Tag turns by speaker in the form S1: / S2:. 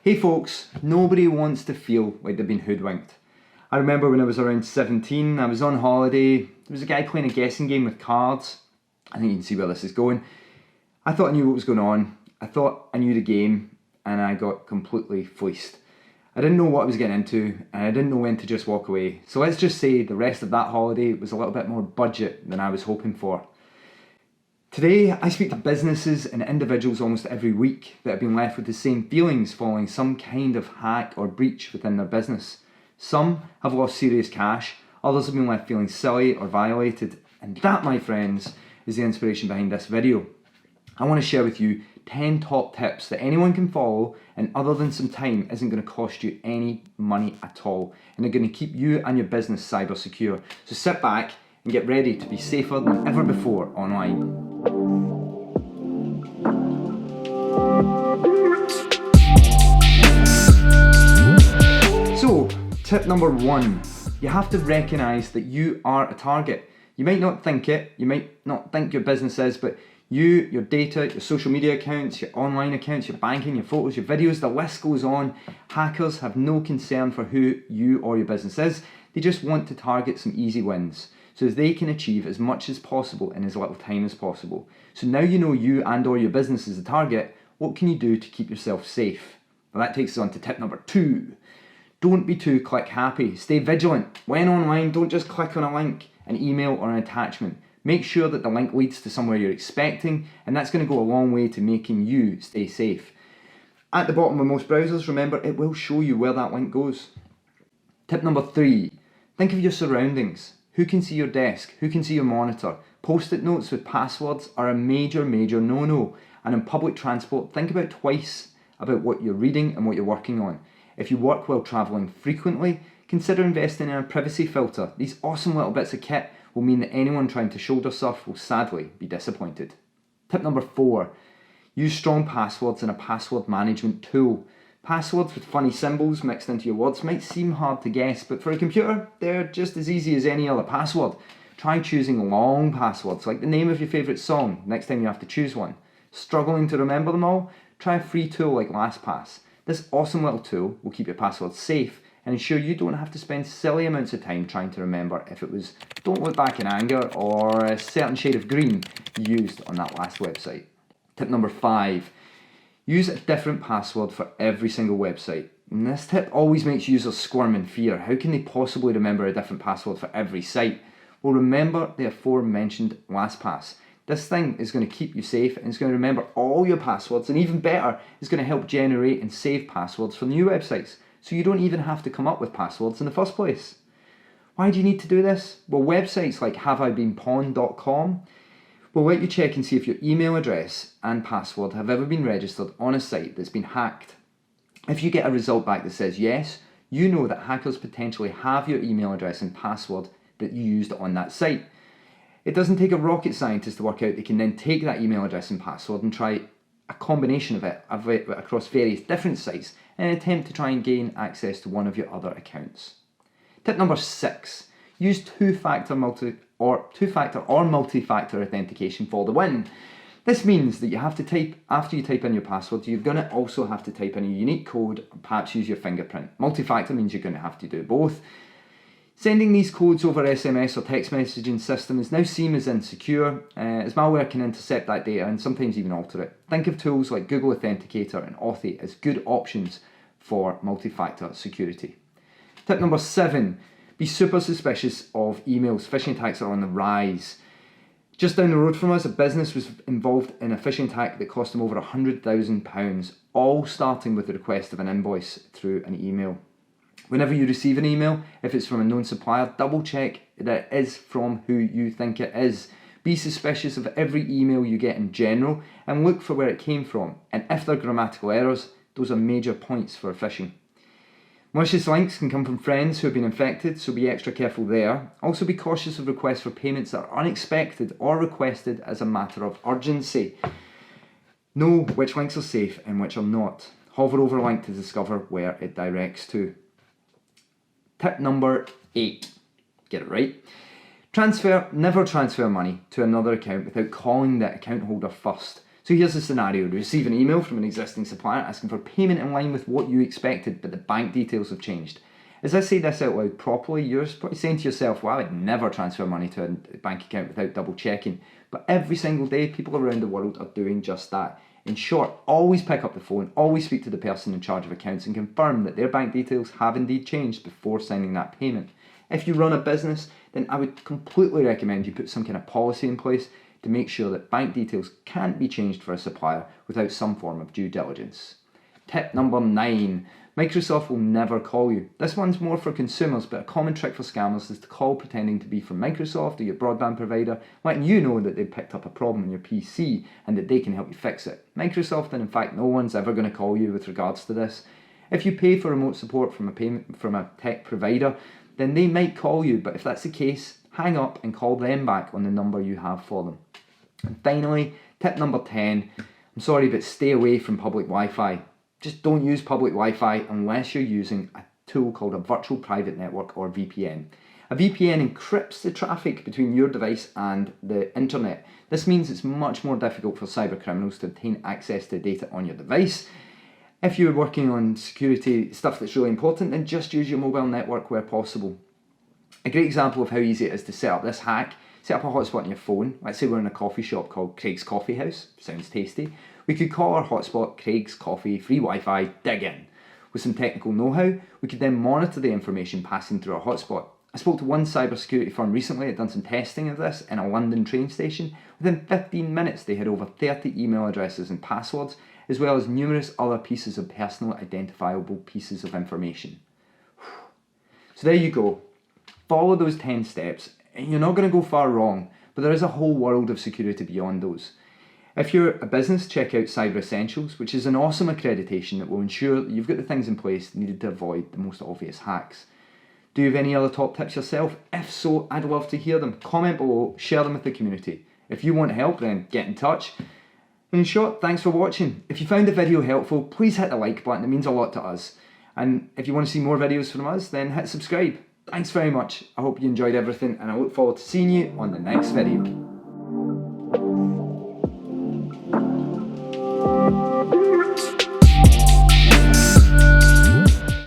S1: Hey folks, nobody wants to feel like they've been hoodwinked. I remember when I was around 17, I was on holiday, there was a guy playing a guessing game with cards. I think you can see where this is going. I thought I knew what was going on, I thought I knew the game, and I got completely fleeced. I didn't know what I was getting into, and I didn't know when to just walk away. So let's just say the rest of that holiday was a little bit more budget than I was hoping for. Today, I speak to businesses and individuals almost every week that have been left with the same feelings following some kind of hack or breach within their business. Some have lost serious cash, others have been left feeling silly or violated, and that, my friends, is the inspiration behind this video. I want to share with you 10 top tips that anyone can follow, and other than some time, isn't going to cost you any money at all, and are going to keep you and your business cyber secure. So sit back and get ready to be safer than ever before online. So, tip number 1, you have to recognize that you are a target. You might not think it, you might not think your business is, but you, your data, your social media accounts, your online accounts, your banking, your photos, your videos, the list goes on. Hackers have no concern for who you or your business is. They just want to target some easy wins so they can achieve as much as possible in as little time as possible. So now you know you and or your business is a target, what can you do to keep yourself safe? Well, that takes us on to tip number 2. Don't be too click happy. Stay vigilant. When online, don't just click on a link, an email or an attachment. Make sure that the link leads to somewhere you're expecting, and that's going to go a long way to making you stay safe. At the bottom of most browsers, remember, it will show you where that link goes. Tip number 3, think of your surroundings. Who can see your desk? Who can see your monitor? Post-it notes with passwords are a major no-no. And in public transport, think about twice about what you're reading and what you're working on. If you work while travelling frequently, consider investing in a privacy filter. These awesome little bits of kit will mean that anyone trying to shoulder surf will sadly be disappointed. Tip number 4, use strong passwords in a password management tool. Passwords with funny symbols mixed into your words might seem hard to guess, but for a computer, they're just as easy as any other password. Try choosing long passwords, like the name of your favourite song, next time you have to choose one. Struggling to remember them all? Try a free tool like LastPass. This awesome little tool will keep your passwords safe and ensure you don't have to spend silly amounts of time trying to remember if it was "don't look back in anger" or a certain shade of green you used on that last website. Tip number 5, use a different password for every single website. And this tip always makes users squirm in fear. How can they possibly remember a different password for every site? Well, remember the aforementioned LastPass. This thing is going to keep you safe and it's going to remember all your passwords, and even better, it's going to help generate and save passwords for new websites, so you don't even have to come up with passwords in the first place. Why do you need to do this? Well, websites like haveibeenpawned.com will let you check and see if your email address and password have ever been registered on a site that's been hacked. If you get a result back that says yes, you know that hackers potentially have your email address and password that you used on that site. It doesn't take a rocket scientist to work out they can then take that email address and password and try a combination of it across various different sites in an attempt to try and gain access to one of your other accounts. Tip number 6, use two-factor or multi-factor authentication for the win. This means that you have to type, after you type in your password, you're going to also have to type in a unique code and perhaps use your fingerprint. Multi-factor means you're going to have to do both. Sending these codes over SMS or text messaging system is now seen as insecure, as malware can intercept that data and sometimes even alter it. Think of tools like Google Authenticator and Authy as good options for multi-factor security. Tip number 7, be super suspicious of emails. Phishing attacks are on the rise. Just down the road from us, a business was involved in a phishing attack that cost them over £100,000, all starting with the request of an invoice through an email. Whenever you receive an email, if it's from a known supplier, double check that it is from who you think it is. Be suspicious of every email you get in general and look for where it came from. And if there are grammatical errors, those are major points for phishing. Malicious links can come from friends who have been infected, so be extra careful there. Also be cautious of requests for payments that are unexpected or requested as a matter of urgency. Know which links are safe and which are not. Hover over a link to discover where it directs to. Tip number 8, get it right. Never transfer money to another account without calling the account holder first. So here's the scenario. You receive an email from an existing supplier asking for payment in line with what you expected, but the bank details have changed. As I say this out loud properly, you're probably saying to yourself, well, I would never transfer money to a bank account without double checking. But every single day, people around the world are doing just that. In short, always pick up the phone, always speak to the person in charge of accounts and confirm that their bank details have indeed changed before signing that payment. If you run a business, then I would completely recommend you put some kind of policy in place to make sure that bank details can't be changed for a supplier without some form of due diligence. Tip number 9. Microsoft will never call you. This one's more for consumers, but a common trick for scammers is to call pretending to be from Microsoft or your broadband provider, letting you know that they've picked up a problem on your PC and that they can help you fix it. Microsoft, and in fact no one's ever going to call you with regards to this. If you pay for remote support from a tech provider, then they might call you, but if that's the case, hang up and call them back on the number you have for them. And finally, tip number 10, I'm sorry, but stay away from public Wi-Fi. Just don't use public Wi-Fi unless you're using a tool called a virtual private network or VPN. A VPN encrypts the traffic between your device and the internet. This means it's much more difficult for cyber criminals to obtain access to data on your device. If you're working on security stuff that's really important, then just use your mobile network where possible. A great example of how easy it is to set up this hack: set up a hotspot on your phone. Let's say we're in a coffee shop called Craig's Coffee House. Sounds tasty. We could call our hotspot Craig's Coffee, free Wi-Fi, dig in. With some technical know-how, we could then monitor the information passing through our hotspot. I spoke to one cybersecurity firm recently that had done some testing of this in a London train station. Within 15 minutes, they had over 30 email addresses and passwords, as well as numerous other pieces of personal identifiable pieces of information. So there you go. Follow those 10 steps, and you're not going to go far wrong, but there is a whole world of security beyond those. If you're a business, check out Cyber Essentials, which is an awesome accreditation that will ensure that you've got the things in place needed to avoid the most obvious hacks. Do you have any other top tips yourself? If so, I'd love to hear them. Comment below, share them with the community. If you want help, then get in touch. And in short, thanks for watching. If you found the video helpful, please hit the like button, it means a lot to us. And if you want to see more videos from us, then hit subscribe. Thanks very much. I hope you enjoyed everything, and I look forward to seeing you on the next video.